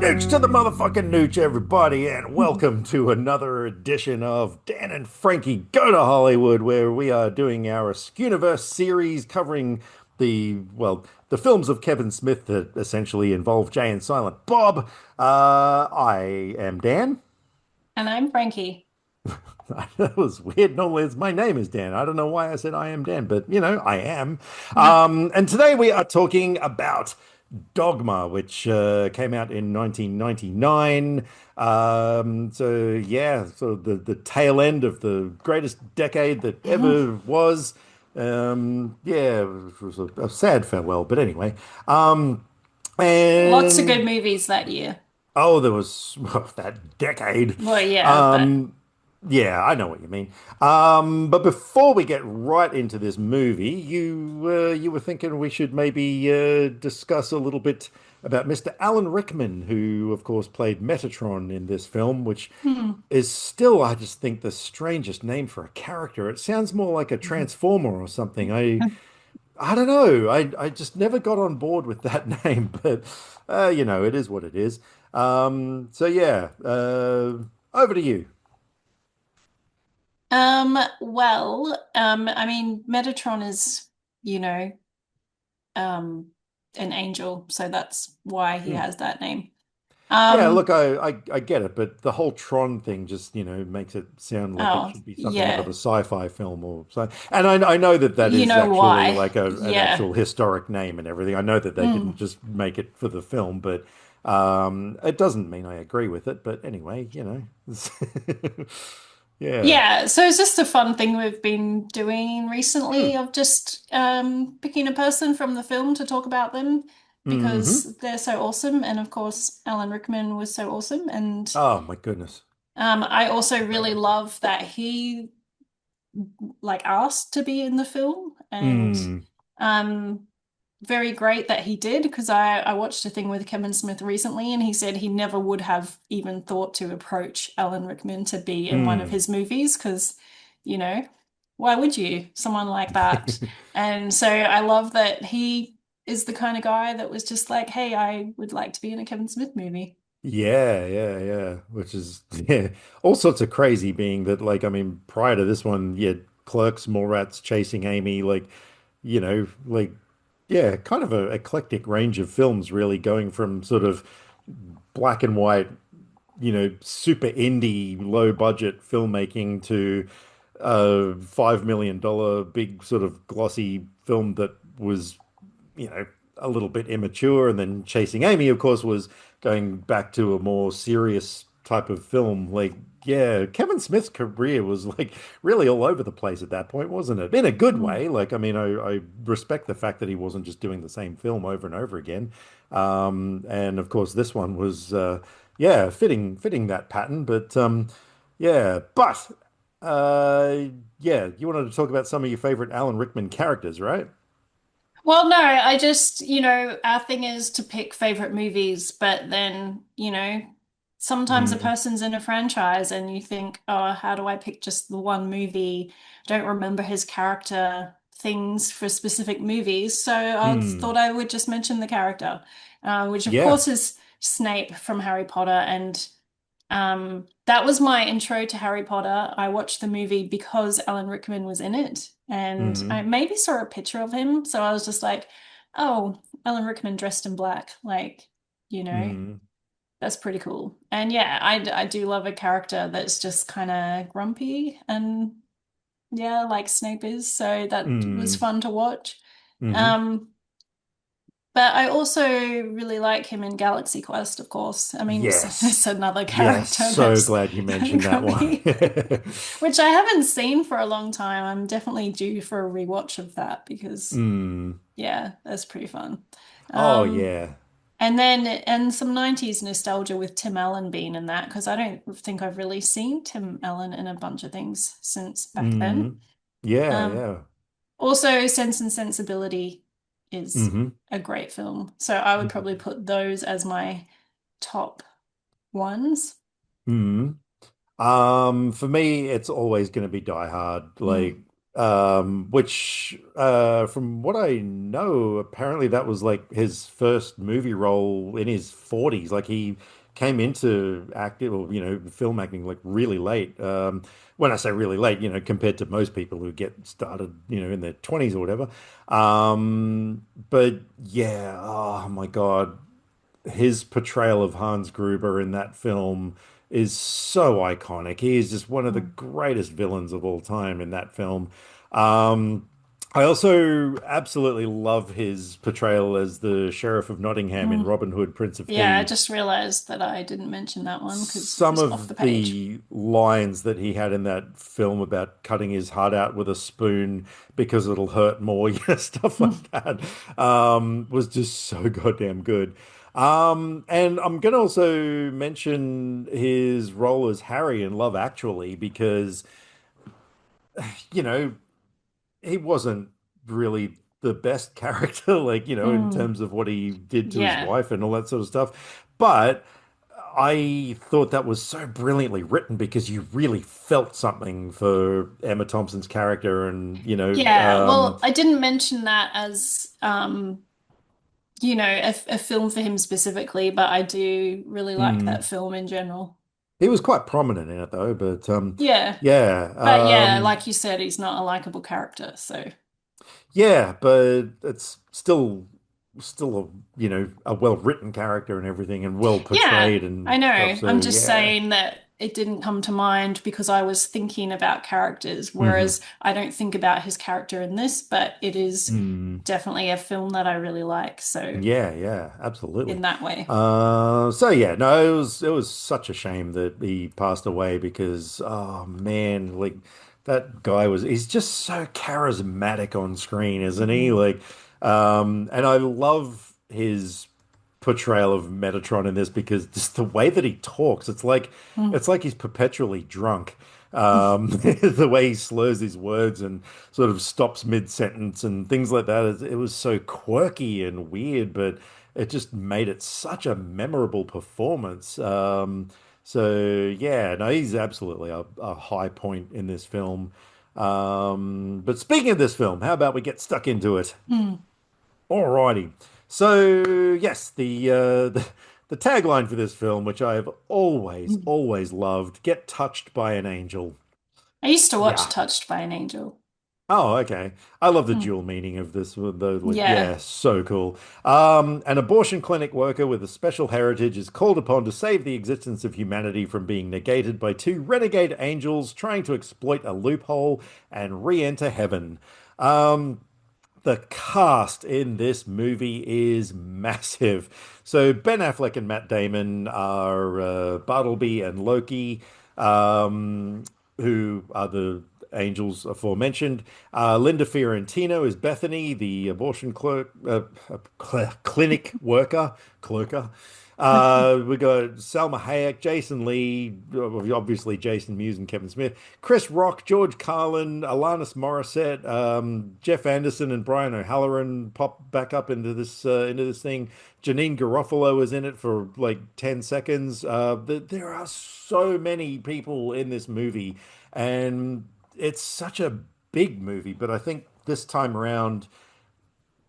Nooch to the motherfucking nooch, everybody, and welcome to another edition of Dan and Frankie Go to Hollywood, where we are doing our Askewniverse series covering the films of Kevin Smith that essentially involve Jay and Silent Bob. I am Dan. And I'm Frankie. That was weird. Normally, my name is Dan. I don't know why I said I am Dan, but I am. Mhm. And today we are talking about Dogma, which came out in 1999. So yeah, sort of the tail end of the greatest decade that Mhm. ever was. Yeah, it was a sad farewell, but anyway. Um, Lots of good and movies that year. Oh, there was that decade. Well, yeah, but Um, yeah, I know what you mean. But before we get right into this movie, you were thinking we should maybe discuss a little bit about Mr. Alan Rickman, who of course played Metatron in this film, which hmm. is still, I just think, the strangest name for a character. It sounds more like a Transformer or something. I don't know. I just never got on board with that name, but it is what it is. So yeah, over to you. I mean, Metatron is, you know, um, an angel, so that's why he Hmm. has that name. Yeah, look, Um, I get it, but the whole Tron thing just, makes it sound like it oh, should be something out of yeah. a sci-fi film or so. And I know that that You is know actually why? like an Yeah. actual historic name and everything. I know that they didn't Mm. just make it for the film, but it doesn't mean I agree with it. But anyway, yeah. Yeah, so it's just a fun thing we've been doing recently Mm. of just picking a person from the film to talk about them Hmm. because they're so awesome. And of course, Alan Rickman was so awesome. And Oh my goodness. I also Great really actor. love that he like asked to be in the film and Mm. um very great that he did because I watched a thing with Kevin Smith recently and he said he never would have even thought to approach Alan Rickman to be in one of Mm. his movies because, you know, why would you? Someone like that. And so I love that he is the kind of guy that was just like, hey, I would like to be in a Kevin Smith movie. Yeah, yeah, yeah. Which is yeah, all sorts of crazy being that like I mean prior to this one, you had Clerks, Mallrats, Chasing Amy, like yeah, kind of a eclectic range of films really going from sort of black and white, super indie, low budget filmmaking to a $5 million big sort of glossy film that was a little bit immature. And then Chasing Amy, of course, was going back to a more serious type of film. Like, yeah, Kevin Smith's career was like really all over the place at that point, wasn't it? In a good Mm. way. Like, I mean, I respect the fact that he wasn't just doing the same film over and over again. And of course, this one was, yeah, fitting that pattern. But yeah, but yeah, you wanted to talk about some of your favorite Alan Rickman characters, right? Well, no, I just, our thing is to pick favorite movies, but then, sometimes a Mm. person's in a franchise and you think, oh, how do I pick just the one movie? Don't remember his character things for specific movies. So I Mm. thought I would just mention the character, which of Yeah. course is Snape from Harry Potter. And that was my intro to Harry Potter. I watched the movie because Alan Rickman was in it, and I Hmm. maybe saw a picture of him. So I was just like, oh, Alan Rickman dressed in black. Like, you know, Hmm. that's pretty cool. And yeah, I do love a character that's just kind of grumpy and yeah, like Snape is. So that was Hmm. fun to watch. Hmm. Um, but I also really like him in Galaxy Quest, of course. I mean, Yes. it's another Yes. character So that's glad you mentioned that one. grumpy, which I haven't seen for a long time. I'm definitely due for a rewatch of that because, Mm. yeah, that's pretty fun. Oh Um, yeah. and some 90s nostalgia with Tim Allen being in that because I don't think I've really seen Tim Allen in a bunch of things since back then. Mm. Yeah, Um, yeah. Also, Sense and Sensibility is Hmm. a great film. So I would probably put those as my top ones. Mm. For me, it's always going to be Die Hard. Like, Mm. which from what I know, apparently that was like his first movie role in his 40s. Like he came into acting or film acting like really late. When I say really late, compared to most people who get started, in their 20s or whatever. But yeah, oh my God, his portrayal of Hans Gruber in that film is so iconic. He is just one of the Mm. greatest villains of all time in that film. Um, I also absolutely love his portrayal as the Sheriff of Nottingham in Mm. Robin Hood, Prince of Yeah, I Thieves. just realized that I didn't mention that one because it Some was off the of page. the lines that he had in that film about cutting his heart out with a spoon because it'll hurt more, stuff like that, was just so goddamn good. And I'm gonna also mention his role as Harry in Love Actually because, you know, he wasn't really the best character, like, in Mm. terms of what he did to his Yeah. wife and all that sort of stuff. But I thought that was so brilliantly written because you really felt something for Emma Thompson's character, and Yeah. Well, I didn't mention that as a film for him specifically, but I do really like that hmm. film in general. He was quite prominent in it though. But Yeah. yeah, But yeah, like you said, he's not a likable character, so yeah, but it's still a well-written character and everything, and well yeah, portrayed and I know. stuff. So I'm just yeah. saying that it didn't come to mind because I was thinking about characters, hmm whereas I don't think about his character in this, but it is Mm. definitely a film that I really like. So Yeah, yeah, absolutely. in that way. So yeah, no, it was such a shame that he passed away because oh man, like that guy he's just so charismatic on screen, isn't he? Mhm. Like, and I love his portrayal of Metatron in this because just the way that he talks, Mm. it's like he's perpetually drunk. The way he slurs his words and sort of stops mid-sentence and things like that. It was so quirky and weird, but it just made it such a memorable performance. So yeah, no, he's absolutely a high point in this film. But speaking of this film, how about we get stuck into it? Mm. Alrighty. So yes, the tagline for this film, which I have always, Mm. always loved, "Get touched by an angel." I used to watch Yeah. Touched by an Angel. Oh, okay. I love the Mm. dual meaning of this. Though, like, Yeah. yeah, so cool. An abortion clinic worker with a special heritage is called upon to save the existence of humanity from being negated by two renegade angels trying to exploit a loophole and re-enter heaven. Um, the cast in this movie is massive. So Ben Affleck and Matt Damon are Bartleby and Loki, um, who are the angels aforementioned. Linda Fiorentino is Bethany, the abortion clinic worker, clerker. We got Salma Hayek, Jason Lee, obviously Jason Mewes and Kevin Smith, Chris Rock, George Carlin, Alanis Morissette, Jeff Anderson, and Brian O'Halloran pop back up into this thing. Janine Garofalo is in it for like 10 seconds. There are so many people in this movie, and it's such a big movie. But I think this time around,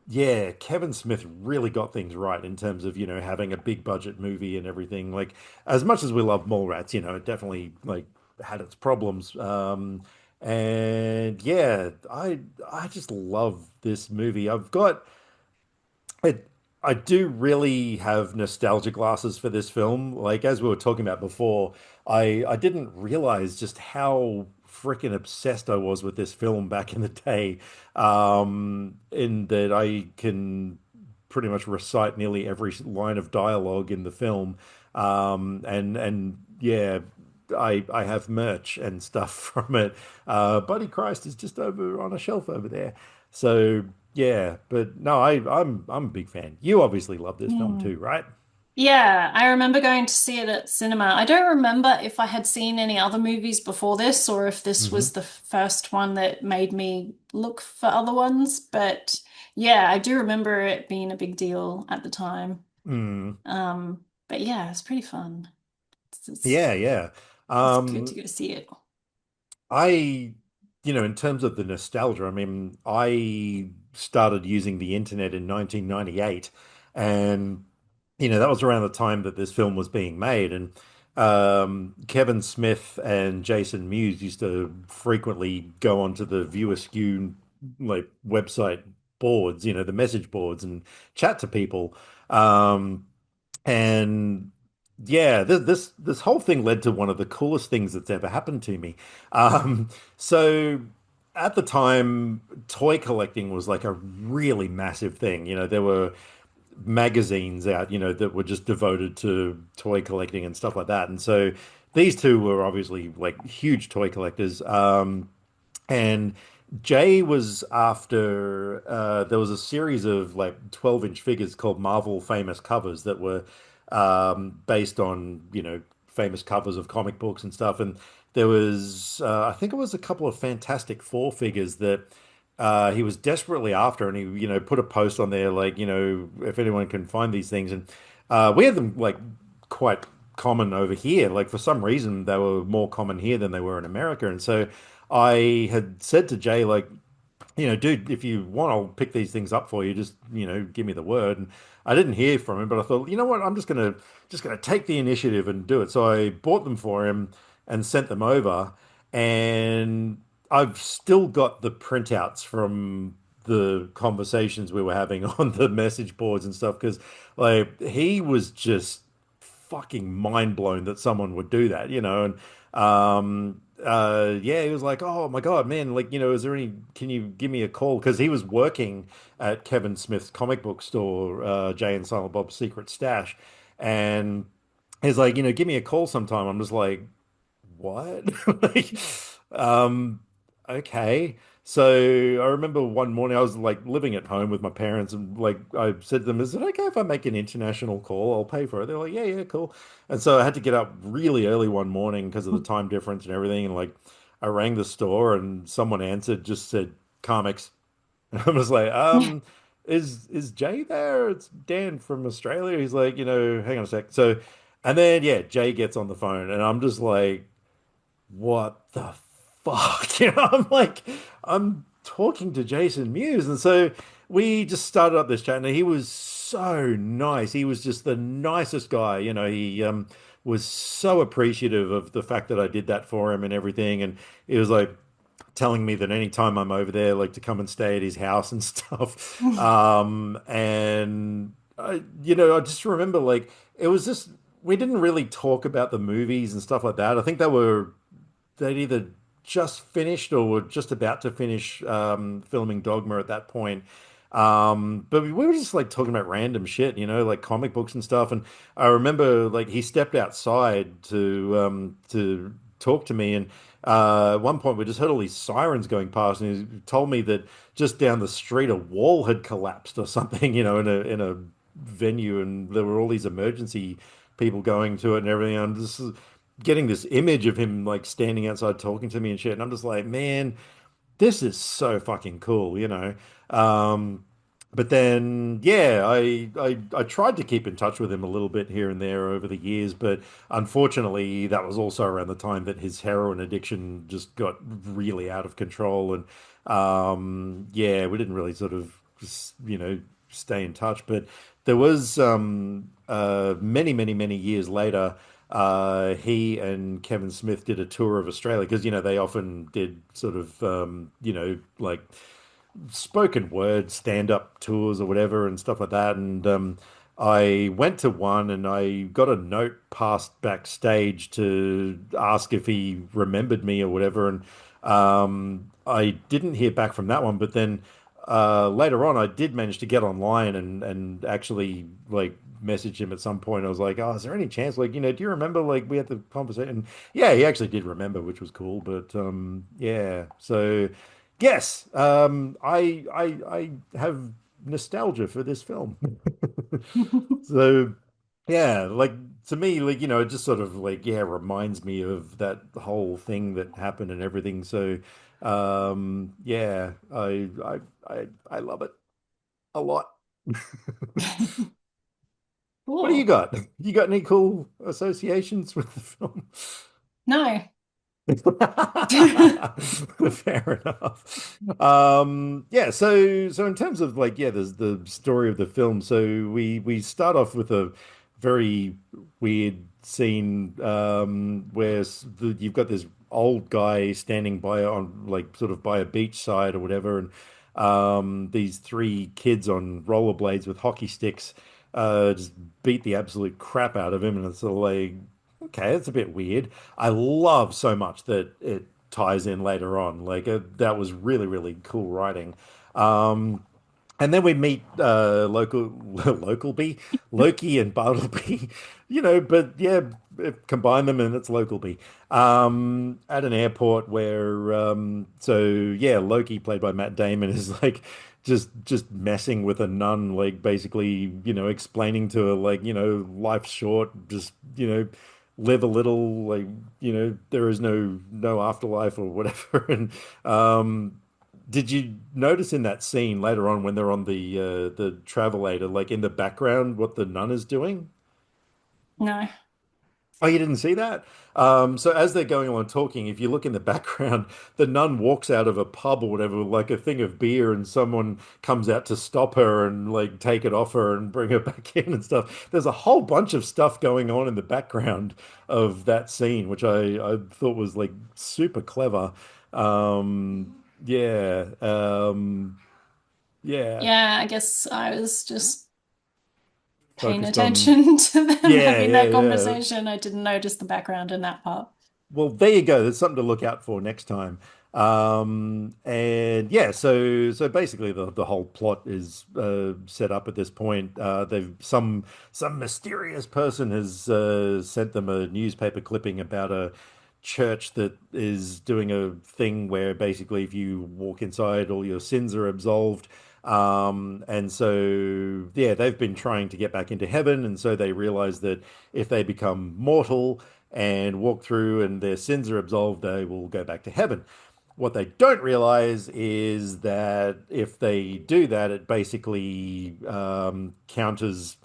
yeah, Kevin Smith really got things right in terms of, having a big budget movie and everything. Like, as much as we love Mallrats, it definitely like had its problems. And yeah, I just love this movie. I do really have nostalgia glasses for this film. Like as we were talking about before, I didn't realize just how freaking obsessed I was with this film back in the day. In that I can pretty much recite nearly every line of dialogue in the film. And yeah, I have merch and stuff from it. Buddy Christ is just over on a shelf over there. So yeah, but no, I'm a big fan. You obviously love this film Mm. too, right? Yeah, I remember going to see it at cinema. I don't remember if I had seen any other movies before this or if this hmm was the first one that made me look for other ones, but yeah, I do remember it being a big deal at the time. Mm. But yeah, it's pretty fun. It's, it's, Yeah, yeah. it's good to Um, go see it. I in terms of the nostalgia, I mean, I started using the internet in 1998, and that was around the time that this film was being made, and Kevin Smith and Jason Mewes used to frequently go onto the View Askew like website boards, the message boards, and chat to people. Um, and yeah, this whole thing led to one of the coolest things that's ever happened to me. So at the time, toy collecting was like a really massive thing. There were magazines out, that were just devoted to toy collecting and stuff like that. And so these two were obviously like huge toy collectors. And Jay was after there was a series of like 12-inch figures called Marvel Famous Covers that were based on, famous covers of comic books and stuff. And there was I think it was a couple of Fantastic Four figures that he was desperately after, and he, put a post on there like, if anyone can find these things. And we had them like quite common over here. Like for some reason, they were more common here than they were in America. And so I had said to Jay, like, dude, if you want, I'll pick these things up for you. Just, give me the word. And I didn't hear from him, but I thought, you know what, I'm just gonna take the initiative and do it. So I bought them for him and sent them over. And I've still got the printouts from the conversations we were having on the message boards and stuff, because like he was just fucking mind blown that someone would do that, and yeah, he was like, "Oh my God, man, like, is there any, can you give me a call?" Because he was working at Kevin Smith's comic book store, Jay and Silent Bob's Secret Stash, and he's like, "Give me a call sometime." I'm just like, what? Like, um, okay. So I remember one morning I was like living at home with my parents, and like I said to them, "Is it okay if I make an international call? I'll pay for it." They're like, "Yeah, yeah, cool." And so I had to get up really early one morning because of the time difference and everything. And like I rang the store and someone answered, just said comics. And I was like, is Jay there? It's Dan from Australia. He's like, hang on a sec. So, and then yeah, Jay gets on the phone, and I'm just like, what the fuck? I'm like, I'm talking to Jason Mewes. And so we just started up this chat, and he was so nice. He was just the nicest guy. He was so appreciative of the fact that I did that for him and everything. And he was like telling me that anytime I'm over there, like to come and stay at his house and stuff. And I just remember like it was just we didn't really talk about the movies and stuff like that. I think they'd either just finished or were just about to finish filming Dogma at that point. But we were just like talking about random shit, like comic books and stuff. And I remember like he stepped outside to talk to me, and at one point we just heard all these sirens going past, and he told me that just down the street a wall had collapsed or something, in a venue, and there were all these emergency people going to it and everything. I'm just getting this image of him like standing outside talking to me and shit. And I'm just like, man, this is so fucking cool. Um, but then, yeah, I tried to keep in touch with him a little bit here and there over the years, but unfortunately, that was also around the time that his heroin addiction just got really out of control, and yeah, we didn't really sort of just, stay in touch. But there was many, many, many years later. He and Kevin Smith did a tour of Australia because they often did sort of like spoken word stand-up tours or whatever and stuff like that. And I went to one, and I got a note passed backstage to ask if he remembered me or whatever. And I didn't hear back from that one, but then later on, I did manage to get online and actually like message him at some point. I was like, "Oh, is there any chance? Like, do you remember like we had the conversation?" Yeah, he actually did remember, which was cool. But yeah, so yes, I have nostalgia for this film. So yeah, like to me, like it just sort of like yeah reminds me of that whole thing that happened and everything. So yeah, I love it a lot. What do you Cool. got? You got any cool associations with the film? No, Fair enough. Yeah, so in terms of like, yeah, there's the story of the film. So we start off with a very weird scene where you've got this old guy standing by on like sort of by a beach side or whatever, and these three kids on rollerblades with hockey sticks just beat the absolute crap out of him, and it's sort of like, okay, that's a bit weird. I love so much that it ties in later on. Like that was really, really cool writing. Um, and then we meet local bee, Loki and Bartleby, but yeah, combine them and it's local bee. At an airport where, so yeah, Loki, played by Matt Damon, is like just messing with a nun, like basically, explaining to her like, life's short, just, live a little, like, there is no afterlife or whatever. And did you notice in that scene later on when they're on the travelator, like in the background, what the nun is doing? No. Oh, you didn't see that? So as they're going along talking, if you look in the background, the nun walks out of a pub or whatever with like a thing of beer, and someone comes out to stop her and like take it off her and bring her back in and stuff. There's a whole bunch of stuff going on in the background of that scene, which I thought was like super clever. Um, yeah, yeah, Yeah, I guess I was just paying focused on, attention to them yeah, having yeah, that yeah. conversation. I didn't notice the background in that part. Well, there you go. There's something to look out for next time. And yeah, so basically the whole plot is set up at this point. They've some mysterious person has sent them a newspaper clipping about a church that is doing a thing where basically if you walk inside, all your sins are absolved. And so yeah, they've been trying to get back into heaven, and so they realize that if they become mortal and walk through and their sins are absolved, they will go back to heaven. What they don't realize is that if they do that, it basically counters,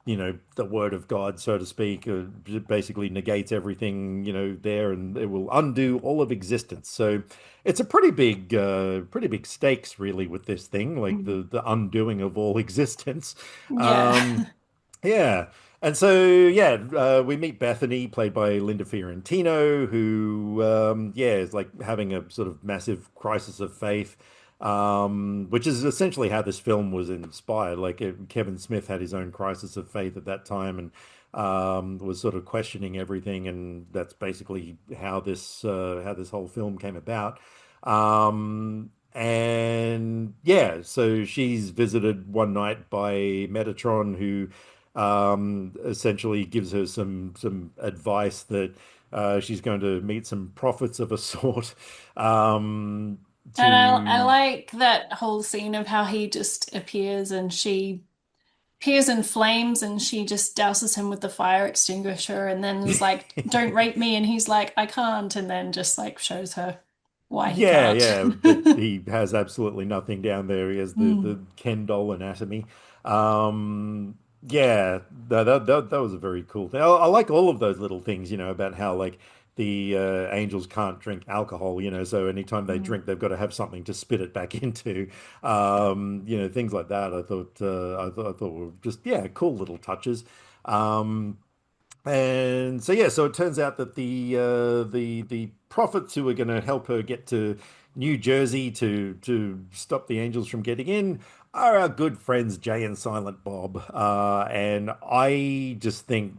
the word of God, so to speak. It basically negates everything, there, and it will undo all of existence. So it's a pretty big stakes, really, with this thing, like Mm. the undoing of all existence. Yeah. Um, yeah. And so, yeah, we meet Bethany, played by Linda Fiorentino, who, yeah, is like having a sort of massive crisis of faith, which is essentially how this film was inspired. Like Kevin Smith had his own crisis of faith at that time and was sort of questioning everything, and that's basically how this whole film came about. And yeah, so she's visited one night by Metatron, who essentially gives her some advice that she's going to meet some prophets of a sort. Um, And I to like that whole scene of how he just appears and she appears in flames and she just douses him with the fire extinguisher and then is like, "Don't rape me." And he's like, "I can't." And then just like shows her why he Yeah, can't. yeah, that he has absolutely nothing down there. He has the Mm. Ken doll anatomy. Yeah, that was a very cool thing. I like all of those little things, about how like the angels can't drink alcohol, so anytime they Mm. drink, they've got to have something to spit it back into. Things like that. I thought were just, yeah, cool little touches. Um, and so yeah, so it turns out that the prophets who are going to help her get to New Jersey to stop the angels from getting in are our good friends Jay and Silent Bob. And I just think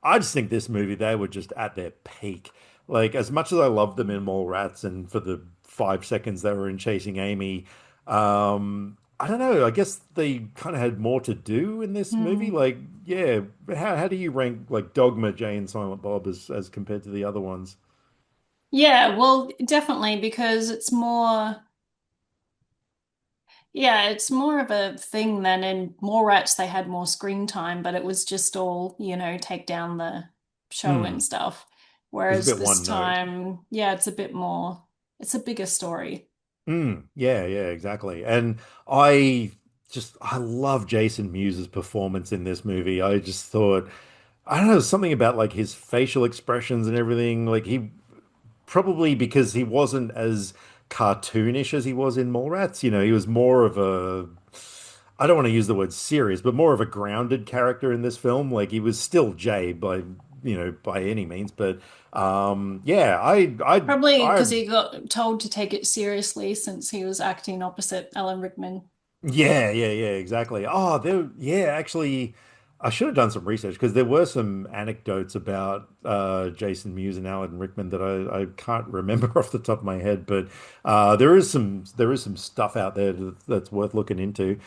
this movie, they were just at their peak. Like, as much as I loved them in Mallrats and for the 5 seconds they were in Chasing Amy, I don't know. I guess they kind of had more to do in this movie. Mm. Like, yeah, how do you rank like Dogma, Jay and Silent Bob as compared to the other ones? Yeah, well, definitely because it's more, yeah, it's more of a thing than in more rats they had more screen time, but it was just all, take down the show and Hmm. stuff. It was a Whereas bit this one note. time, yeah, it's a bit more, it's a bigger story. Yeah, yeah, exactly. And I love Jason Mewes' performance in this movie. I just thought, I don't know, something about like his facial expressions and everything. Like he probably because he wasn't as cartoonish as he was in Mallrats. You know, he was more of a, I don't want to use the word serious, but more of a grounded character in this film. Like he was still Jay by, by any means, but yeah, Probably I because he got told to take it seriously since he was acting opposite Alan Rickman. yeah, exactly. Yeah, actually, I should have done some research because there were some anecdotes about Jason Mewes and Alan Rickman that I can't remember off the top of my head, but there is some stuff out there that's worth looking into.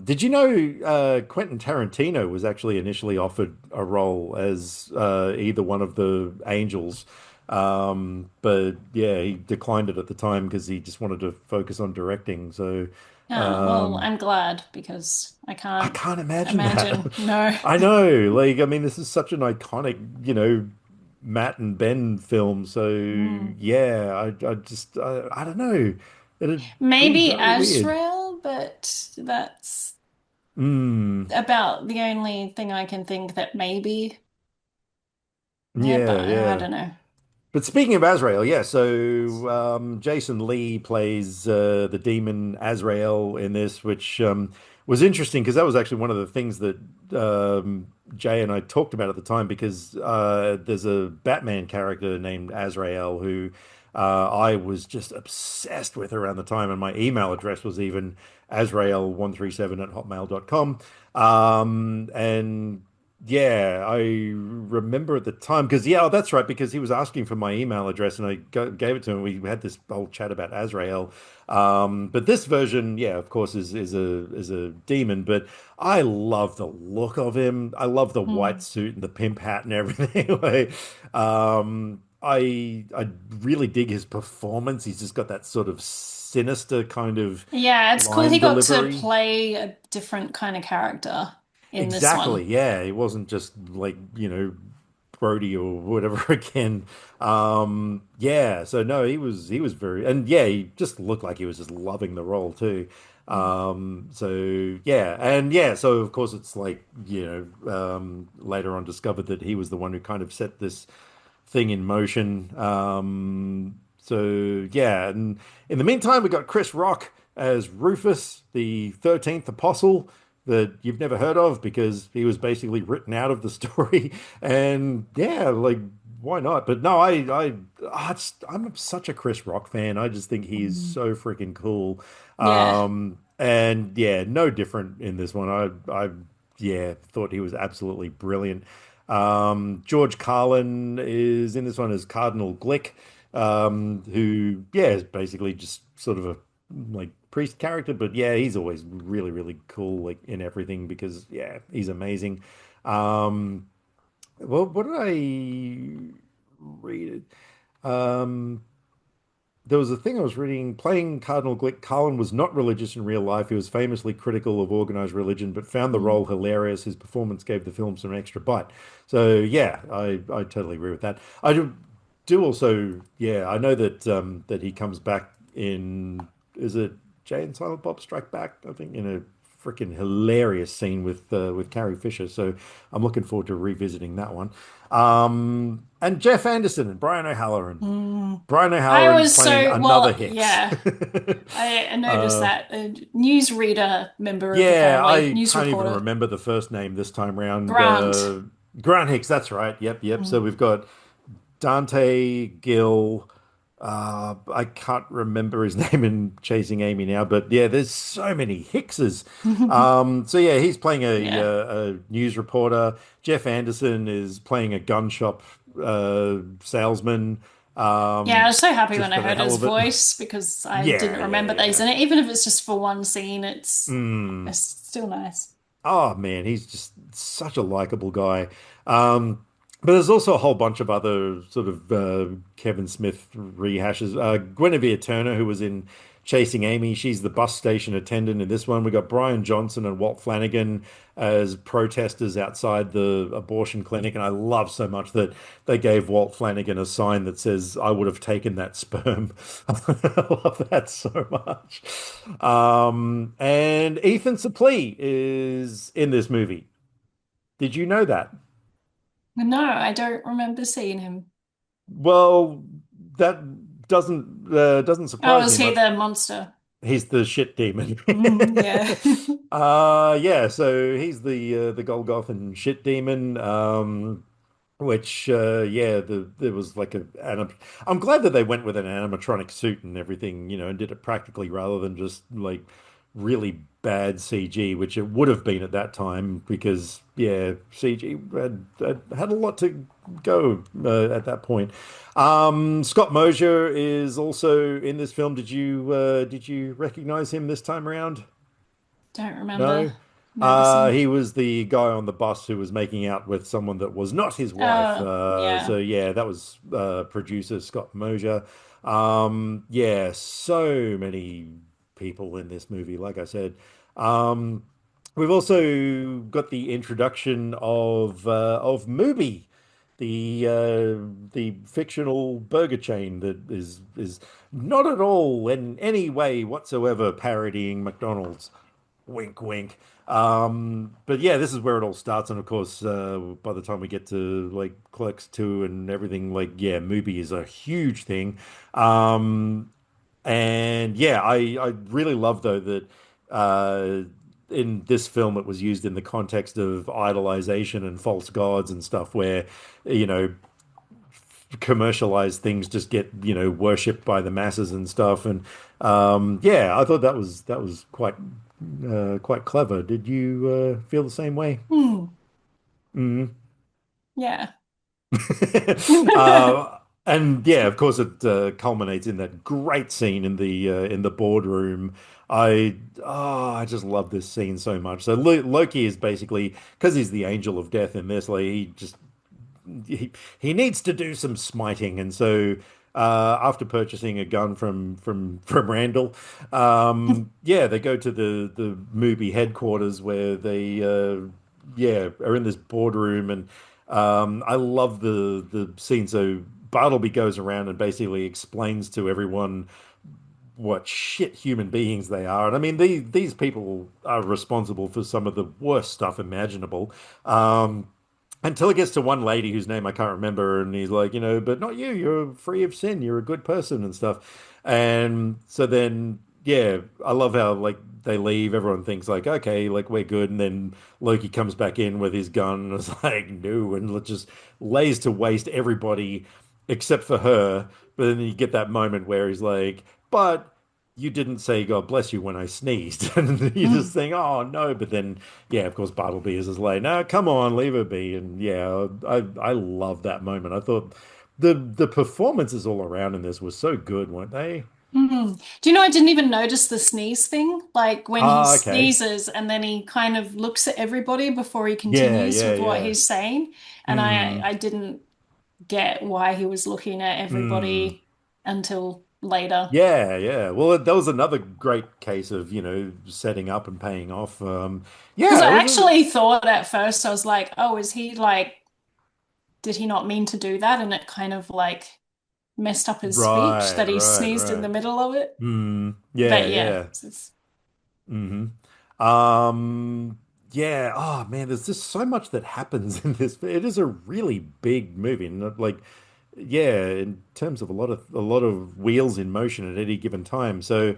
Did you know Quentin Tarantino was actually initially offered a role as either one of the angels? But yeah, he declined it at the time because he just wanted to focus on directing. So. Well, Um, I'm glad because I I can't can't imagine imagine. that. No. I know, like, I mean, this is such an iconic, Matt and Ben film. So Mm. yeah, I don't know. It'd be Maybe very weird. Azrael, but that's Mm, about the only thing I can think that maybe. Yeah, but yeah, I yeah. don't know. But speaking of Azrael, yeah, so Jason Lee plays the demon Azrael in this, which was interesting because that was actually one of the things that Jay and I talked about at the time because there's a Batman character named Azrael who I was just obsessed with around the time, and my email address was even Azrael137 at hotmail.com. And yeah, I remember at the time because yeah, oh, that's right because he was asking for my email address and I gave it to him. We had this whole chat about Azrael, but this version, yeah, of course, is a demon. But I love the look of him. I love the white Hmm. suit and the pimp hat and everything. I really dig his performance. He's just got that sort of sinister kind of Yeah, it's cool he line got to delivery. play a different kind of character in this Exactly. one. Yeah. It wasn't just like, Brody or whatever again. Yeah. So no, he was very, and yeah, he just looked like he was just loving the role too. Mm. So yeah. And yeah, so of course it's like, later on discovered that he was the one who kind of set this thing in motion. So yeah, and in the meantime, we got Chris Rock as Rufus, the 13th apostle that you've never heard of because he was basically written out of the story. And yeah, like why not? But no, I'm such a Chris Rock fan. I just think he is Mm. so freaking cool. Yeah. And yeah, no different in this one. I yeah, thought he was absolutely brilliant. George Carlin is in this one as Cardinal Glick, who, yeah, is basically just sort of a like priest character, but yeah, he's always really, really cool, like in everything because yeah, he's amazing. Um, well, what did I read it? There was a thing I was reading. Playing Cardinal Glick, Carlin was not religious in real life. He was famously critical of organized religion, but found the Mm. role hilarious. His performance gave the film some extra bite. So yeah, I totally agree with that. I do also, yeah, I know that he comes back in, is it Jay and Silent Bob Strike Back? I think in a freaking hilarious scene with Carrie Fisher. So I'm looking forward to revisiting that one. And Jeff Anderson and Brian O'Halloran. Mm. Brian I O'Halloran's was playing so, another well, Hicks. yeah. I noticed Uh, that. A newsreader member of the yeah, family, I news can't even reporter, remember the first name this time round. Grant. Grant Hicks, that's right. Yep. So Mm. we've got Dante Gill. I can't remember his name in Chasing Amy now, but yeah, there's so many Hickses. So yeah, he's playing Yeah. a news reporter. Jeff Anderson is playing a gun shop salesman. Yeah, I was so happy Just when I for the heard hell his of it. voice because I didn't remember that he's Yeah. in it. Even if it's just for one scene, Mm. it's still nice. Oh man, he's just such a likable guy. Um, but there's also a whole bunch of other sort of Kevin Smith rehashes. Guinevere Turner, who was in Chasing Amy, she's the bus station attendant in this one. We got Brian Johnson and Walt Flanagan as protesters outside the abortion clinic, and I love so much that they gave Walt Flanagan a sign that says, "I would have taken that sperm." I love that so much. And Ethan Suplee is in this movie. Did you know that? No, I don't remember seeing him. Well, that doesn't Oh, surprise is me he much. the monster? He's the shit demon. Yeah. Yeah, so he's the Golgothan shit demon. Which yeah, there was like I'm glad that they went with an animatronic suit and everything, and did it practically rather than just like really bad CG, which it would have been at that time because yeah, CG had a lot to go at that point. Scott Mosier is also in this film. Did you recognize him this time around? Don't remember. No. Never seen. He was the guy on the bus who was making out with someone that was not his wife. Oh, yeah. So yeah, that was producer Scott Mosier. Yeah, so many people in this movie, like I said. Um, we've also got the introduction of Mubi, the fictional burger chain that is not at all in any way whatsoever parodying McDonald's. Wink, wink. But yeah, this is where it all starts, and of course, by the time we get to like Clerks 2 and everything, like yeah, Mubi is a huge thing. Um, and yeah, I really love though that uh, in this film it was used in the context of idolization and false gods and stuff, where you know commercialized things just get worshipped by the masses and stuff. And yeah, I thought that was quite clever. Did you feel the same way? Hmm. Mm. Yeah. And yeah, of course, it culminates in that great scene in the boardroom. I just love this scene so much. So Loki is basically because he's the angel of death in this. Like he needs to do some smiting, and so after purchasing a gun from Randall, yeah, they go to the movie headquarters where they yeah are in this boardroom, and I love the scene. So Bartleby goes around and basically explains to everyone what shit human beings they are. And I mean, these people are responsible for some of the worst stuff imaginable. Until it gets to one lady whose name I can't remember, and he's like, but not you. You're free of sin. You're a good person and stuff. And so then, yeah, I love how like they leave. Everyone thinks like, okay, like we're good. And then Loki comes back in with his gun and is like, no, and just lays to waste everybody except for her. But then you get that moment where he's like, but you didn't say God bless you when I sneezed. And you're just saying, oh no. But then, yeah, of course, Bartleby is just like, no, come on, leave her be. And yeah, I love that moment. I thought the performances all around in this were so good, weren't they? Do you know, I didn't even notice the sneeze thing. Like when he Ah, okay. sneezes and then he kind of looks at everybody before he Yeah, continues yeah, with what yeah. he's saying. And I, Mm, I didn't get why he was looking at mm. everybody until later. Yeah, yeah. Well, that was another great case of, setting up and paying off. Because Yeah, it I was actually thought at first, I was like, oh, is he like, did he not mean to do that? And it kind of like messed up his speech right, that he right, sneezed in right. the middle of it. Yeah, But yeah, yeah. hmm yeah. Oh man, there's just so much that happens in this. It is a really big movie, and like, yeah, in terms of a lot of wheels in motion at any given time. So,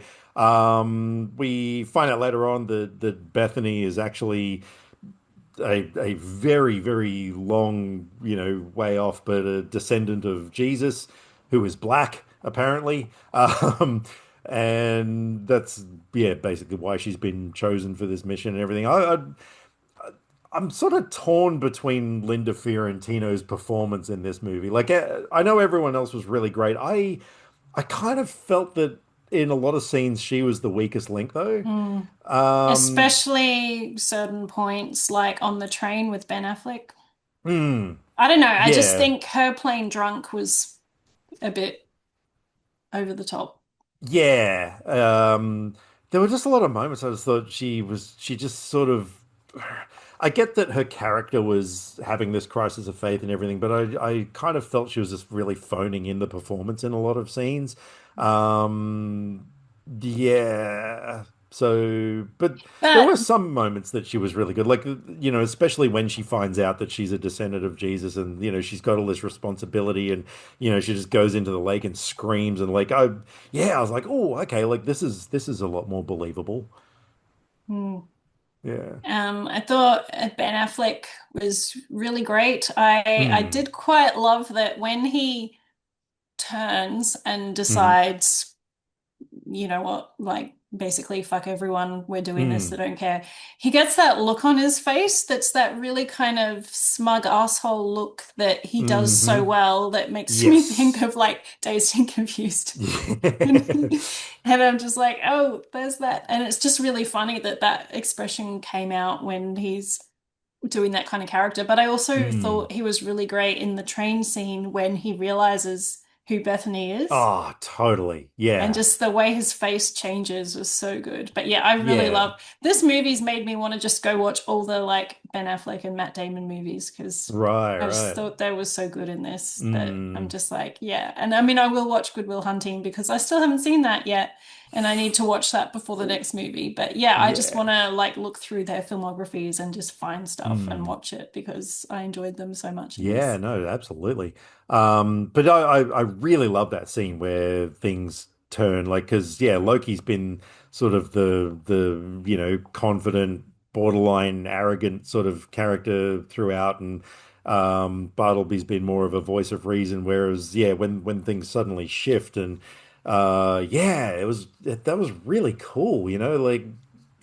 we find out later on that Bethany is actually a very, very long, way off, but a descendant of Jesus who is black, apparently. And that's, yeah, basically why she's been chosen for this mission and everything. I'm sort of torn between Linda Fiorentino's performance in this movie. Like, I know everyone else was really great. I kind of felt that in a lot of scenes she was the weakest link, though. Mm. Um, Especially certain points like on the train with Ben Affleck. hmm, I don't know. I just yeah. think her playing drunk was a bit over the top. Yeah. There were just a lot of moments I just thought she just sort of, I get that her character was having this crisis of faith and everything, but I kind of felt she was just really phoning in the performance in a lot of scenes. Um, yeah. But there But were some moments that she was really good, like especially when she finds out that she's a descendant of Jesus, and she's got all this responsibility, and she just goes into the lake and screams, and like, oh yeah, I was like, oh okay, like this is a lot more believable. hmm, Yeah. I thought Ben Affleck was really great. I Mm. did quite love that when he turns and Mm-hmm. decides, you know what, like basically fuck everyone, we're doing this, I Mm. don't care. He gets that look on his face that's that really kind of smug asshole look that he does so Mm-hmm. well that makes me think Yes. of like Dazed and Confused. And, Yeah. and I'm just like, oh, there's that. And it's just really funny that that expression came out when he's doing that kind of character. But I also Mm. thought he was really great in the train scene when he realizes who Bethany is. Oh, totally. And Yeah. just the way his face changes was so good. But yeah, I really Yeah. love this movie's made me want to just go watch all the like Ben Affleck and Matt Damon movies because Right, I just right. thought they were so good in this that I'm Mm. just like, yeah. And I mean, I will watch Good Will Hunting because I still haven't seen that yet. And I need to watch that before the next movie. But yeah, I just want Yeah. to like look through their filmographies and just find stuff and Mm. watch it because I enjoyed them so much in Yeah, this. no, absolutely. But I really love that scene where things turn, like, because yeah, Loki's been sort of the confident, borderline arrogant sort of character throughout, and Bartleby's been more of a voice of reason. Whereas yeah, when things suddenly shift, and yeah, that was really cool, like,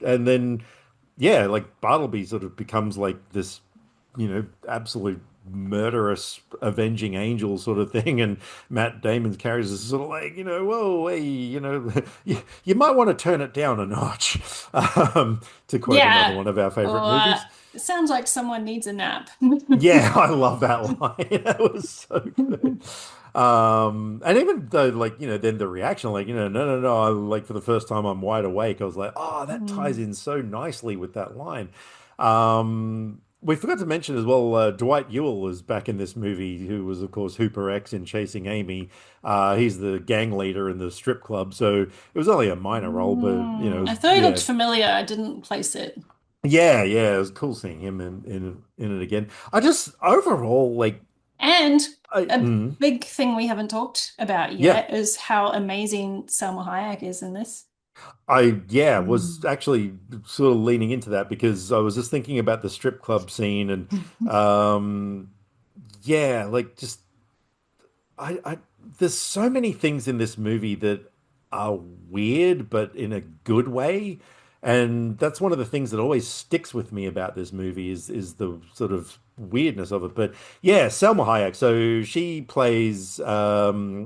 and then yeah, like Bartleby sort of becomes like this, absolute murderous avenging angel sort of thing, and Matt Damon's character is sort of like, whoa, hey, you might want to turn it down a notch, to quote another Yeah. one of our Or favorite movies. it sounds like someone needs a nap. Yeah, I love that line. That was so good. And even though, like, then the reaction, like, no, no, no, like for the first time I'm wide awake, I was like, oh, that ties Mm. in so nicely with that line. We forgot to mention as well, Dwight Ewell is back in this movie, who was, of course, Hooper X in Chasing Amy. He's the gang leader in the strip club, so it was only a minor role, but, I thought he looked yeah, familiar. I didn't place it. yeah, yeah, it was cool seeing him in it again. I just overall like And a mm, big thing we haven't talked about yeah, yet is how amazing Selma Hayek is in this. I yeah was Mm. actually sort of leaning into that because I was just thinking about the strip club scene and um yeah, like just I there's so many things in this movie that are weird, but in a good way. And that's one of the things that always sticks with me about this movie is the sort of weirdness of it. But yeah, Selma Hayek. So she plays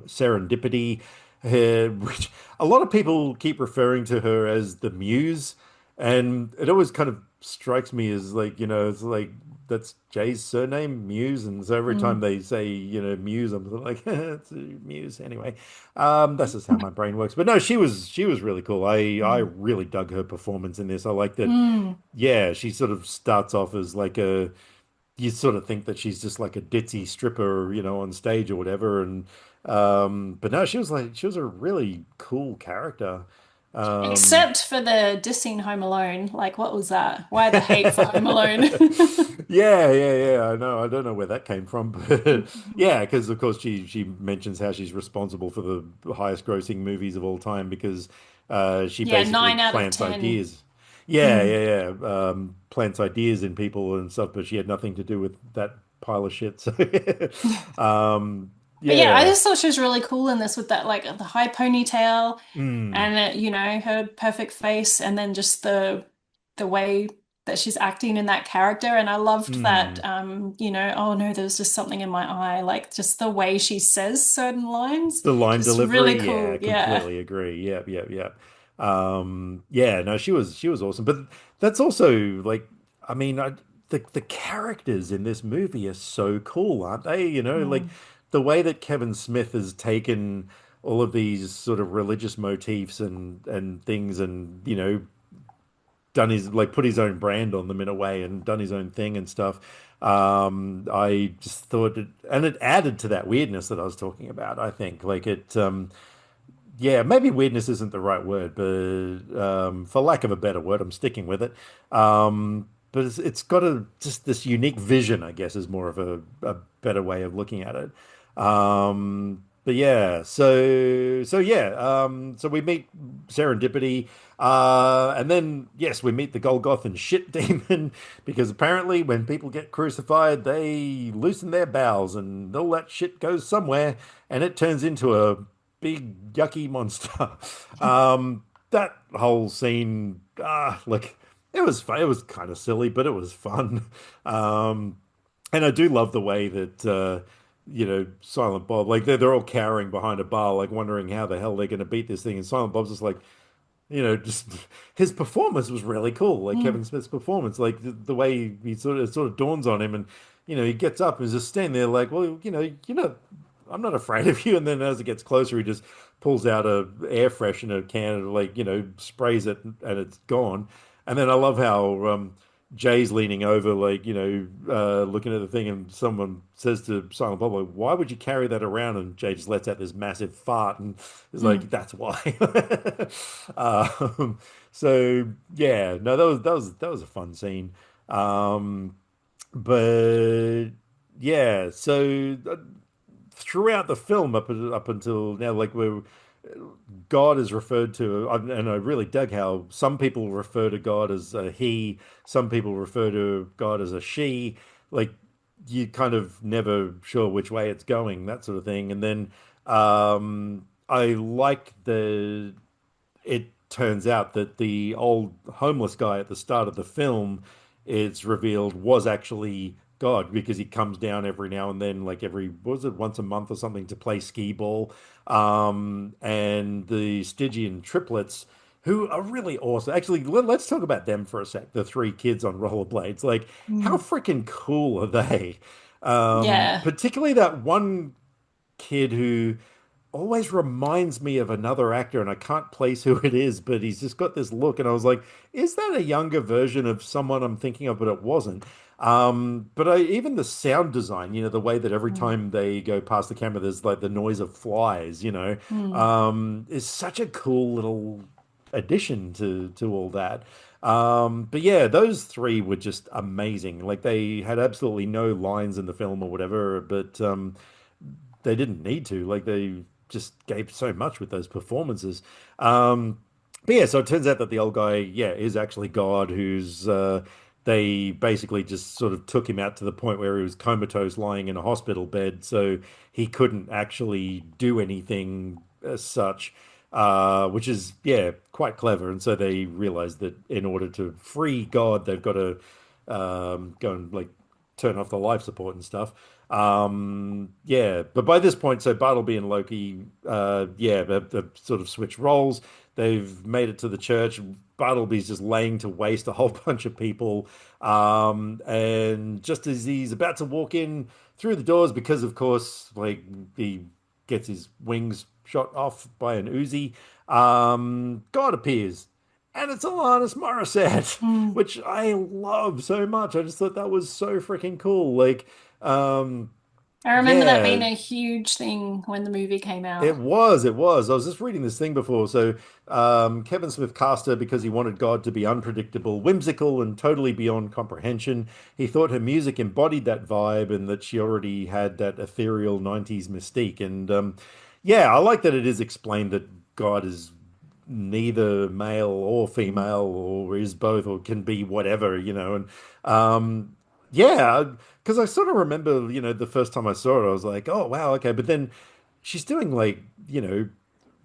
Serendipity, which a lot of people keep referring to her as the Muse, and it always kind of strikes me as like, it's like that's Jay's surname, Muse, and so every time Mm. they say, Muse, I'm sort of like, it's a Muse anyway. That's just how my brain works. But no, she was really cool. I Mm. really dug her performance in this. I like that. Mm. Yeah, she sort of starts off as like you sort of think that she's just like a ditzy stripper, on stage or whatever. And but no, she was a really cool character. Um, Except for the dissing Home Alone. Like, what was that? Why the hate for Home Alone? Yeah, yeah, yeah. I know. I don't know where that came from, but yeah, because of course she mentions how she's responsible for the highest grossing movies of all time because she Yeah, basically nine out of plants 10. ideas. Yeah, Mm. yeah, yeah. Plants ideas in people and stuff, but she had nothing to do with that pile of shit. So, But yeah, I yeah. just thought she was really cool in this with that like the high ponytail Mm, and her perfect face and then just the way that she's acting in that character. And I loved that mm. oh no, there's just something in my eye. Like just the way she says certain lines. The line Just delivery, really yeah, cool. Yeah. completely agree. Yep, yep, yep. Yeah, no, she was awesome. But that's also like, I mean, the characters in this movie are so cool, aren't they? Like Mm, the way that Kevin Smith has taken all of these sort of religious motifs and things, and done his like put his own brand on them in a way and done his own thing and stuff. I just thought it, and it added to that weirdness that I was talking about. I think like it. yeah, maybe weirdness isn't the right word, but for lack of a better word, I'm sticking with it. But it's got a just this unique vision, I guess, is more of a better way of looking at it. But yeah, so we meet Serendipity, and then yes, we meet the Golgothan shit demon because apparently when people get crucified, they loosen their bowels and all that shit goes somewhere, and it turns into a big yucky monster. That whole scene, like it was fun. It was kind of silly, but it was fun. Um, and I do love the way that Silent Bob, like they're all cowering behind a bar, like wondering how the hell they're going to beat this thing, and Silent Bob's just like, just his performance was really cool. Like Mm, Kevin Smith's performance, like the way he sort of dawns on him, and he gets up and is just standing there, like, well, I'm not afraid of you. And then as it gets closer, he just pulls out a air freshener can and like sprays it, and it's gone. And then I love how Jay's leaning over, like looking at the thing, and someone says to Silent Bob, like, "Why would you carry that around?" And Jay just lets out this massive fart, and is like, mm, "That's why." um, so yeah, no, that was a fun scene. Um, but yeah, so throughout the film up until now, like we're God is referred to, and I really dug how some people refer to God as a he, some people refer to God as a she. Like you kind of never sure which way it's going, that sort of thing. And then I like it turns out that the old homeless guy at the start of the film, it's revealed, was actually God because he comes down every now and then, like every, what was it, once a month or something to play skee ball. And the Stygian triplets, who are really awesome. Actually, let's talk about them for a sec. The three kids on rollerblades. Like, how mm. freaking cool are they? Yeah. Particularly that one kid who always reminds me of another actor, and I can't place who it is, but he's just got this look, and I was like, is that a younger version of someone I'm thinking of? But it wasn't. But even the sound design, the way that every Mm, time they go past the camera, there's like the noise of flies, mm, is such a cool little addition to all that. But yeah, those three were just amazing. Like they had absolutely no lines in the film or whatever, but they didn't need to. Like they just gave so much with those performances. But yeah, so it turns out that the old guy, yeah, is actually God, who's they basically just sort of took him out to the point where he was comatose lying in a hospital bed, so he couldn't actually do anything as such. Which is, yeah, quite clever. And so they realized that in order to free God, they've got to go and like turn off the life support and stuff. Yeah, but by this point, so Bartleby and Loki, yeah, they've sort of switched roles. They've made it to the church. Bartleby's just laying to waste a whole bunch of people. And just as he's about to walk in through the doors, because of course, like he gets his wings shot off by an Uzi, God appears. And it's Alanis Morissette, mm. which I love so much. I just thought that was so freaking cool. Like, um, I remember that yeah, being a huge thing when the movie came it out. was. It was. I was just reading this thing before. So, Kevin Smith cast her because he wanted God to be unpredictable, whimsical, and totally beyond comprehension. He thought her music embodied that vibe and that she already had that ethereal 90s mystique. And yeah, I like that it is explained that God is neither male or Mm, female or is both or can be whatever, and yeah, because I sort of remember, the first time I saw it, I was like, oh wow, okay, but then she's doing like,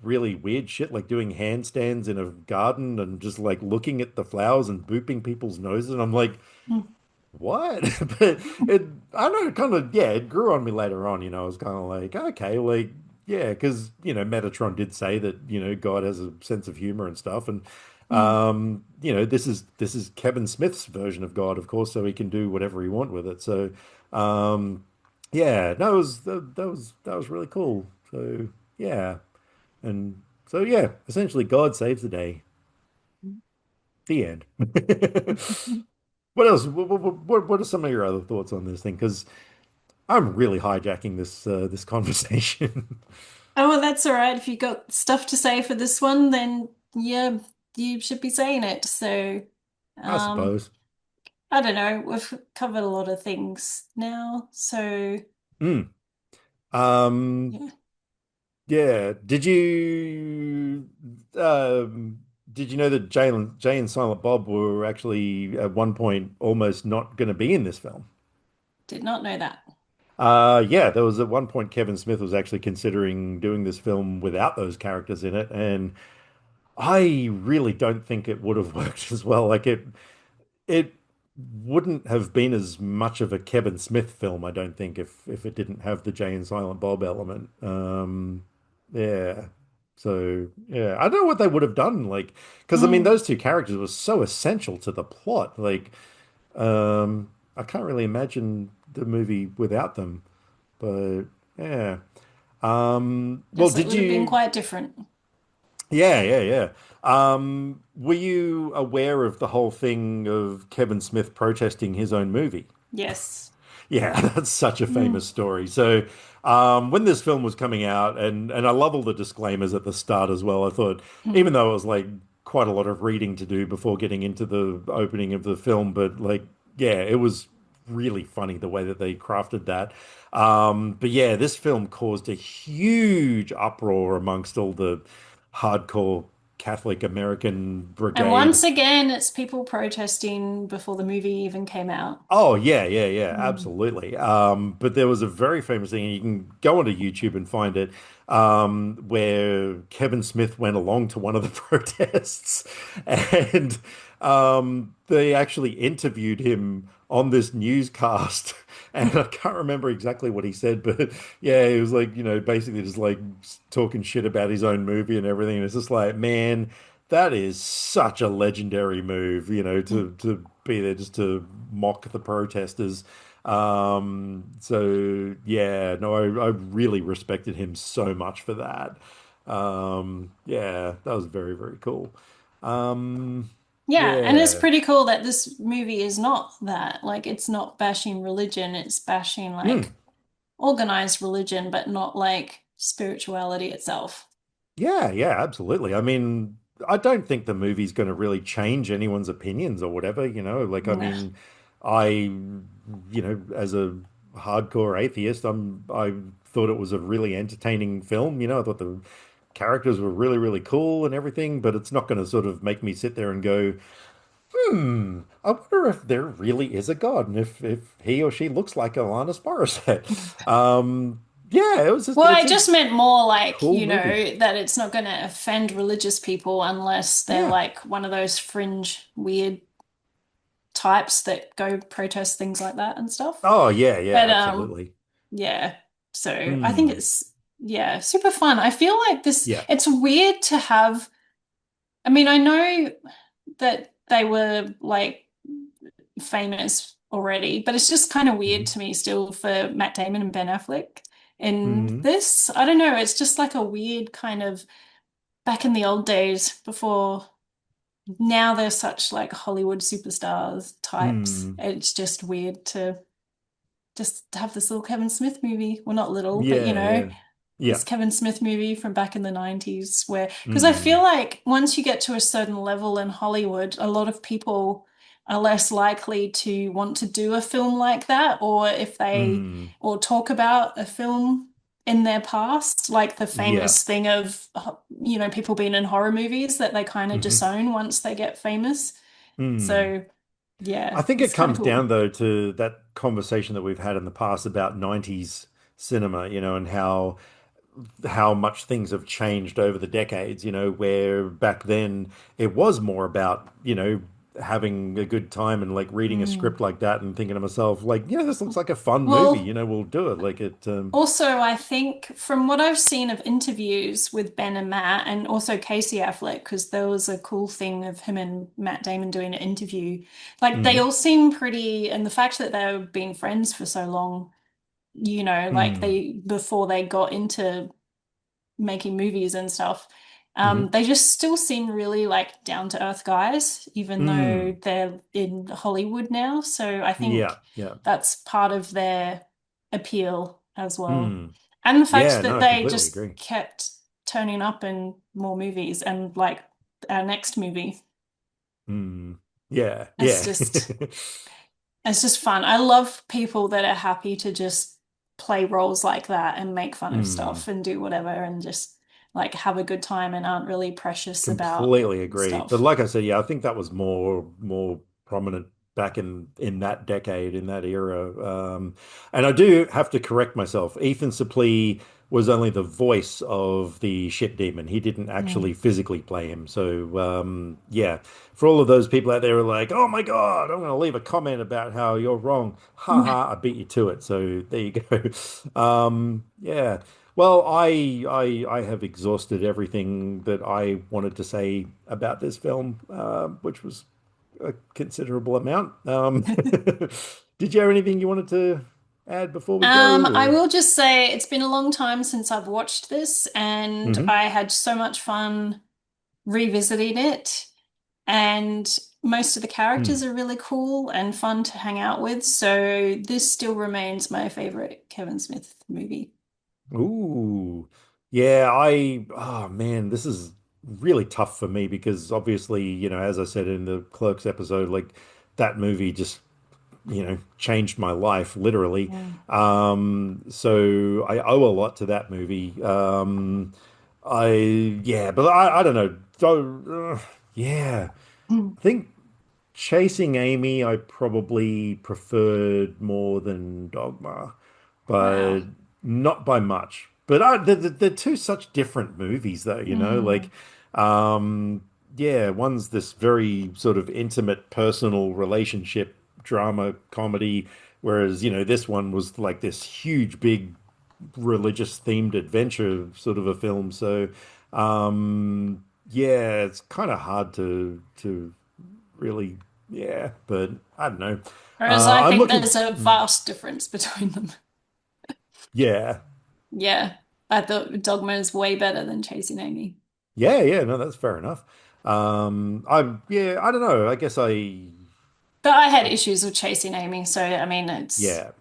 really weird shit, like doing handstands in a garden and just like looking at the flowers and booping people's noses, and I'm like, mm, what? But it, I don't know, kind of, yeah, it grew on me later on, I was kind of like, okay, like, yeah, because, Metatron did say that, God has a sense of humor and stuff. And, mm. this is Kevin Smith's version of God, of course, so he can do whatever he want with it. So, yeah, no, that was really cool. So, yeah. And so, yeah, essentially, God saves the day. The end. What else? What are some of your other thoughts on this thing? Because I'm really hijacking this conversation. Oh, well, that's all right. If you got stuff to say for this one, then yeah, you should be saying it. So, I um, suppose. I don't know. We've covered a lot of things now. So, Mm. Um, yeah, yeah. Did you know that Jay and Silent Bob were actually at one point almost not going to be in this film? did not know that. Yeah, there was at one point Kevin Smith was actually considering doing this film without those characters in it, and I really don't think it would have worked as well. It wouldn't have been as much of a Kevin Smith film, I don't think, if it didn't have the Jay and Silent Bob element. Yeah. So yeah, I don't know what they would have done, like, because I mean Mm. those two characters were so essential to the plot. I can't really imagine the movie without them. But yeah. Well, Yes, it did would have been you? quite different. Yeah, yeah, yeah. Were you aware of the whole thing of Kevin Smith protesting his own movie? Yes. Yeah, that's such a Mm. famous story. So, when this film was coming out, and I love all the disclaimers at the start as well. I thought, even Mm. though it was like quite a lot of reading to do before getting into the opening of the film, but like, yeah, it was really funny the way that they crafted that. But yeah, this film caused a huge uproar amongst all the hardcore Catholic American And brigade. once again, it's people protesting before the movie even came out. Oh yeah, yeah, yeah, Mm. absolutely. But there was a very famous thing, and you can go onto YouTube and find it, where Kevin Smith went along to one of the protests, and they actually interviewed him on this newscast, and I can't remember exactly what he said, but yeah, he was like, basically just like talking shit about his own movie and everything, and it's just like, man. That is such a legendary move, to be there just to mock the protesters. So yeah, no, I really respected him so much for that. Yeah, that was very, very cool. Um, Yeah, and it's yeah. pretty cool that this movie is not that. Like, it's not bashing religion, it's bashing Hmm. like organized religion, but not like spirituality itself. Yeah, yeah, absolutely. I mean, I don't think the movie's going to really change anyone's opinions or whatever. Like, I Nah. mean, as a hardcore atheist, I thought it was a really entertaining film. I thought the characters were really, really cool and everything, but it's not going to sort of make me sit there and go, I wonder if there really is a God and if he or she looks like Alanis Morissette. Yeah, Well, it's I a just meant more like, cool movie. that it's not going to offend religious people unless they're Yeah. like one of those fringe, weird types that go protest things like that and stuff. Oh yeah, yeah, But absolutely. yeah. So I think Hmm. it's yeah, super fun. I feel like this Yeah. it's weird to have I mean, I know that they were like famous already, but it's just kind of weird Hmm. to me still for Matt Damon and Ben Affleck in Hmm. this. I don't know, it's just like a weird kind of back in the old days before now they're such like Hollywood superstars types. Hmm. It's just weird to just have this little Kevin Smith movie. Well, not little, but Yeah, yeah. this Yeah. Kevin Smith movie from back in the 90s where, because I feel Hmm. like once you get to a certain level in Hollywood, a lot of people are less likely to want to do a film like that, or if they, Hmm. or talk about a film in their past, like the Yeah. famous thing of, people being in horror movies that they kind of Hmm. disown once they get famous. Hmm. So, yeah, I think it it's kind of comes down cool. though to that conversation that we've had in the past about 90s cinema, and how much things have changed over the decades, where back then it was more about, having a good time and like reading a Mm. script like that and thinking to myself, like, this looks like a fun movie, Well, we'll do it. also, I think from what I've seen of interviews with Ben and Matt, and also Casey Affleck, because there was a cool thing of him and Matt Damon doing an interview, like they Mm, all seem pretty, and the fact that they've been friends for so long, like mm, before they got into making movies and stuff, mm, they just still seem really like down to earth guys, even though mm. they're in Hollywood now. So I Yeah, think yeah. that's part of their appeal as well. Mm. And the fact Yeah, that no, I they completely just agree. kept turning up in more movies and like our next movie. Mm. Yeah, It's yeah. just it's just fun. I love people that are happy to just play roles like that and make fun of Mm. stuff and do whatever and just like have a good time and aren't really precious about Completely agree. But stuff. like I said, yeah, I think that was more prominent back in that decade, in that era. And I do have to correct myself. Ethan Suplee was only the voice of the ship demon. He didn't actually Mm. physically play him. So yeah, for all of those people out there who are like, "Oh my God, I'm going to leave a comment about how you're wrong." Ha ha, I beat you to it. So there you go. Yeah. Well, I have exhausted everything that I wanted to say about this film, which was a considerable amount. Did you have anything you wanted to add before we go? I Or will just say it's been a long time since I've watched this, and hmm I had so much fun revisiting it. And most of the characters are really cool and fun to hang out with. So this still remains my favorite Kevin Smith movie. Ooh, yeah. Oh man, this is really tough for me because obviously, as I said in the Clerks episode, like that movie just changed my life literally. Mm. So I owe a lot to that movie. Yeah, but I don't know. Yeah, Mm. I think Chasing Amy I probably preferred more than Dogma, but Wow. not by much. But they're two such different movies, though, Mm. like, um, yeah, one's this very sort of intimate, personal relationship drama comedy, whereas, this one was like this huge, big religious themed adventure sort of a film. So, yeah, it's kind of hard to really, yeah, but I don't know. Whereas I I'm think looking, there's a vast difference between them. yeah, Yeah. I thought Dogma is way better than Chasing Amy. yeah, yeah. No, that's fair enough. Yeah, I don't know. I guess But I had I, issues with Chasing Amy, so I mean, it's yeah,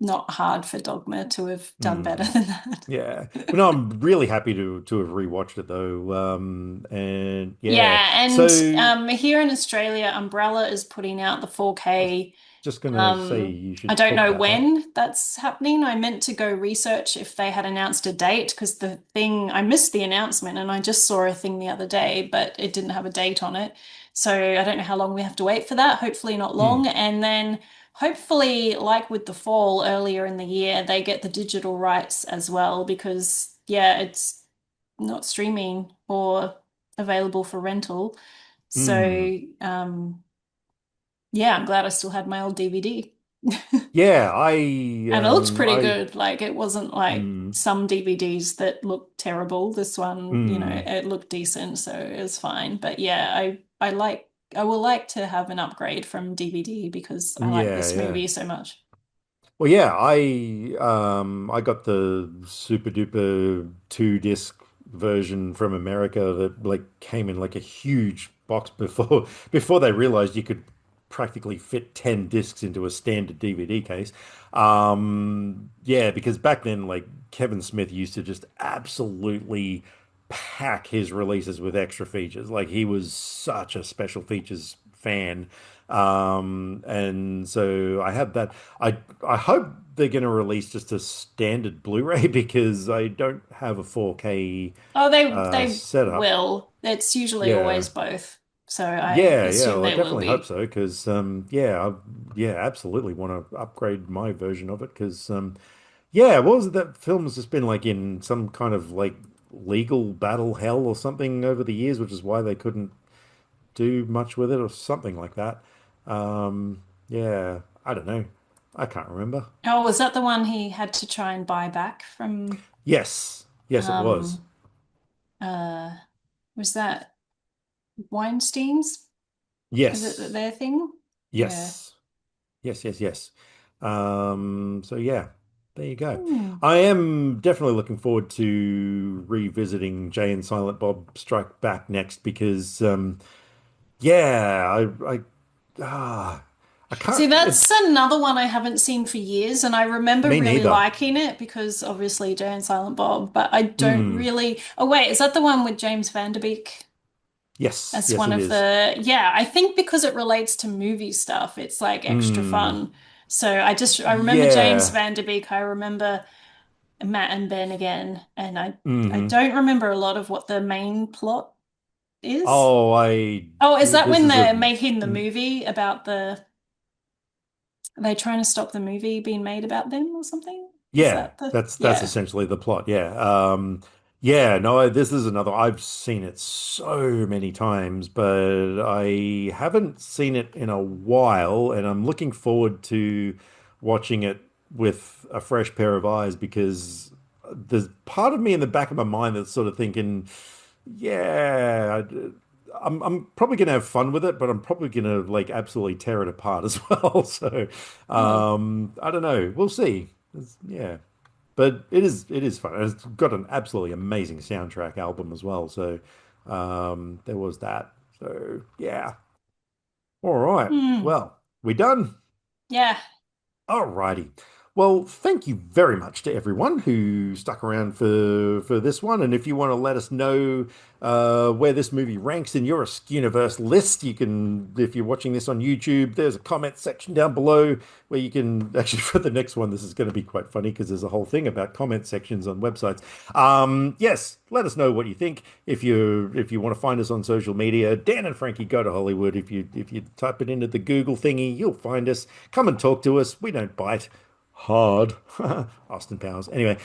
not hard for Dogma to have done better mm, than that. yeah. But no, I'm really happy to have rewatched it though. And yeah, Yeah, and so here in Australia, Umbrella is putting out the I was 4K. just gonna say you I should don't talk know about that. when that's happening. I meant to go research if they had announced a date because I missed the announcement and I just saw a thing the other day, but it didn't have a date on it. So I don't know how long we have to wait for that. Hopefully not Hmm. long. And then hopefully, like with The Fall earlier in the year, they get the digital rights as well because, yeah, it's not streaming or available for rental. Hmm. So, yeah, I'm glad I still had my old DVD. Yeah, And it looks pretty I, good. Like it wasn't like hmm, some DVDs that looked terrible. This one, hmm. it looked decent, so it was fine. But yeah, I will like to have an upgrade from DVD because I like Yeah, this yeah. movie so much. Well, yeah, I got the super duper 2 disc version from America that like came in like a huge box before before they realized you could practically fit 10 discs into a standard DVD case. Yeah, because back then like Kevin Smith used to just absolutely pack his releases with extra features. Like he was such a special features fan. And so I had that. I hope they're going to release just a standard Blu-ray because I don't have a 4K Oh, they setup. will. It's usually Yeah. always both. So I Yeah, yeah, assume well, I they will definitely hope be. so because yeah, yeah, absolutely want to upgrade my version of it because yeah, what was it that film's just been like in some kind of like legal battle hell or something over the years, which is why they couldn't do much with it or something like that. Yeah, I don't know. I can't remember. Oh, was that the one he had to try and buy back from Yes, yes, it was. um uh was that Weinstein's? Is it Yes, their thing? Yeah. yes, yes, yes, yes. So yeah, there you go. Hmm. I am definitely looking forward to revisiting Jay and Silent Bob Strike Back next because yeah, I I See, can't. that's another one I haven't seen for years, and I remember Me really neither. liking it because obviously Jay and Silent Bob, but I don't Hmm. really. Oh, wait, is that the one with James Van Der Beek Yes, as yes, one it of is. the. Yeah, I think because it relates to movie stuff, it's like extra Hmm. fun. So I remember James Yeah. Van Der Beek, I remember Matt and Ben again, and I Hmm. don't remember a lot of what the main plot is. Oh, I. Oh, is that This when is a. they're making the movie about the are they trying to stop the movie being made about them or something? Is Yeah, that the that's yeah. essentially the plot. Yeah. Yeah, no, this is another. I've seen it so many times, but I haven't seen it in a while, and I'm looking forward to watching it with a fresh pair of eyes because there's part of me in the back of my mind that's sort of thinking, yeah, I'm probably gonna have fun with it, but I'm probably gonna like absolutely tear it apart as well. So, Hmm. I don't know. We'll see. Yeah, but it is fun. It's got an absolutely amazing soundtrack album as well. So, there was that. So, yeah. All right. Hmm. Well, we done. Yeah. Alrighty. Well, thank you very much to everyone who stuck around for this one. And if you want to let us know where this movie ranks in your Askewniverse list, you can, if you're watching this on YouTube, there's a comment section down below where you can actually for the next one, this is going to be quite funny because there's a whole thing about comment sections on websites. Yes, let us know what you think. If you want to find us on social media, Dan and Frankie go to Hollywood. If you type it into the Google thingy, you'll find us. Come and talk to us. We don't bite hard. Austin Powers. Anyway,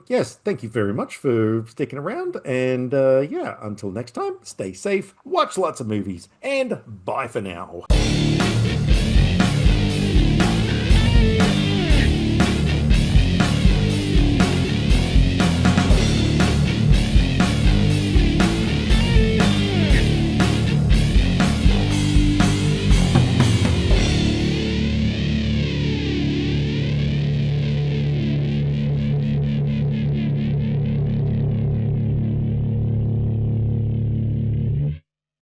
yes, thank you very much for sticking around. And yeah, until next time, stay safe, watch lots of movies, and bye for now.